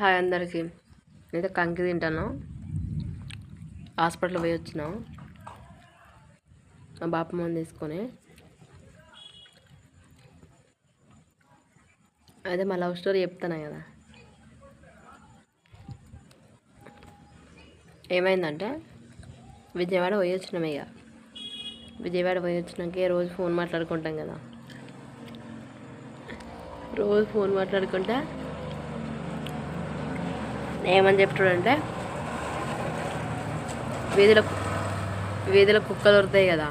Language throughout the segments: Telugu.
హాయ్ అందరికీ. నేనైతే కంకి తింటాను. హాస్పిటల్ పోయి వచ్చినాం మా బాపమ్మని తీసుకొని. అదే మా లవ్ స్టోరీ చెప్తాను కదా. ఏమైందంటే విజయవాడ పోయి వచ్చినాం. ఇక విజయవాడ పోయి వచ్చినాకే రోజు ఫోన్ మాట్లాడుకుంటాం కదా. రోజు ఫోన్ మాట్లాడుకుంటా ఏమని చెప్తాడంటే వీధిలో కుక్కలు దొరుకుతాయి కదా.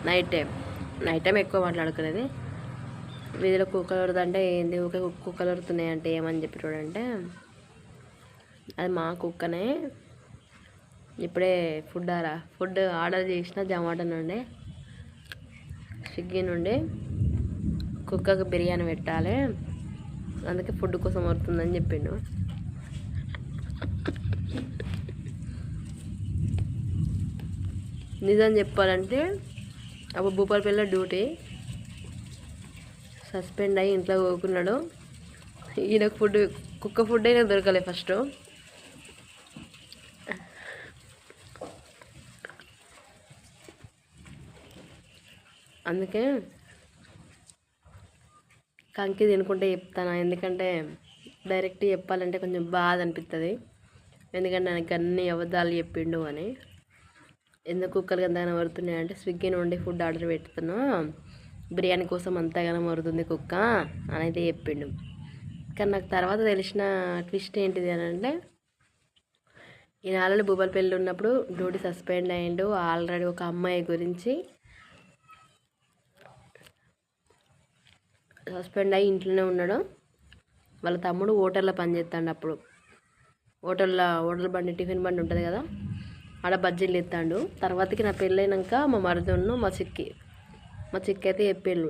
నైట్ టైం ఎక్కువ మాట్లాడుకునేది. వీధిలో కుక్కలు దొరుకుతుంటే ఏంది ఊకే కుక్కలు దొరుకుతున్నాయి అంటే ఏమని చెప్పాడంటే అది మా కుక్కనే, ఇప్పుడే ఫుడ్ ఆర్డర్ చేసిన జొమాటో నుండి, స్విగ్గీ నుండి కుక్కకు బిర్యానీ పెట్టాలి, అందుకే ఫుడ్ కోసం వస్తుందని చెప్పిండు. నిజం చెప్పాలంటే అప్పుడు భూపాలపల్లిలో డ్యూటీ సస్పెండ్ అయ్యి ఇంట్లో పోకున్నాడు. ఈయనకు కుక్క ఫుడ్ అయినా దొరకలే ఫస్ట్. అందుకే కంకి తినుకుంటే చెప్తాను. ఎందుకంటే డైరెక్ట్ చెప్పాలంటే కొంచెం బాధ అనిపిస్తుంది. ఎందుకంటే నాకు అన్ని అబద్ధాలు చెప్పిండు అని. ఎందుకు కుక్కలు అంతగానో వరుతున్నాయి అంటే స్విగ్గీ నుండి ఫుడ్ ఆర్డర్ పెడుతున్నా, బిర్యానీ కోసం అంతగానో వరుతుంది కుక్క అని అయితే చెప్పిండు. కానీ నాకు తర్వాత తెలిసిన ట్విస్ట్ ఏంటిది అని అంటే ఈయన ఆల్రెడీ భూపాలపల్లి ఉన్నప్పుడు డ్యూటీ సస్పెండ్ అయ్యిండు. ఆల్రెడీ ఒక అమ్మాయి గురించి సస్పెండ్ అయ్యి ఇంట్లోనే ఉన్నాడు. వాళ్ళ తమ్ముడు హోటల్లో పనిచేస్తాడు. అప్పుడు హోటల్ బండి, టిఫిన్ బండి ఉంటుంది కదా, ఆడ బజ్జీలు ఎత్తాడు. తర్వాతకి నా పెళ్ళైనాక మా మరుదును మా చిక్కి అయితే చెప్పిండు,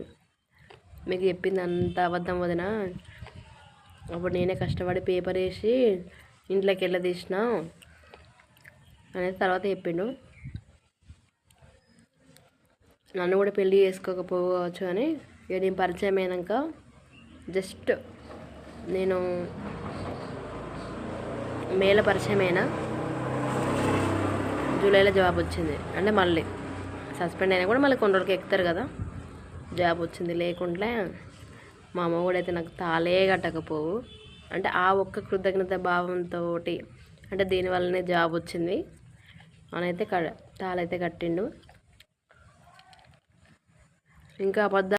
మీకు చెప్పింది అంత అబద్ధం వదిన, అప్పుడు నేనే కష్టపడి పేపర్ వేసి ఇంట్లోకి తీసిన అనేది తర్వాత చెప్పిండు. నన్ను కూడా పెళ్ళి చేసుకోకపోవచ్చు అని. ఇక నేను పరిచయం అయినాక జస్ట్ నేను మేలో పరిచయం అయినా, జూలైలో జాబ్ వచ్చింది. అంటే మళ్ళీ సస్పెండ్ అయినా కూడా మళ్ళీ కొన్ని రోజులకి ఎక్కుతారు కదా, జాబ్ వచ్చింది. లేకుంటే మా అమ్మ కూడా అయితే నాకు తాళే కట్టకపోవు. అంటే ఆ ఒక్క కృతజ్ఞత భావంతో, అంటే దీనివల్లనే జాబ్ వచ్చింది అని అయితే తాళైతే కట్టిండు. ఇంకా అబద్ధాలు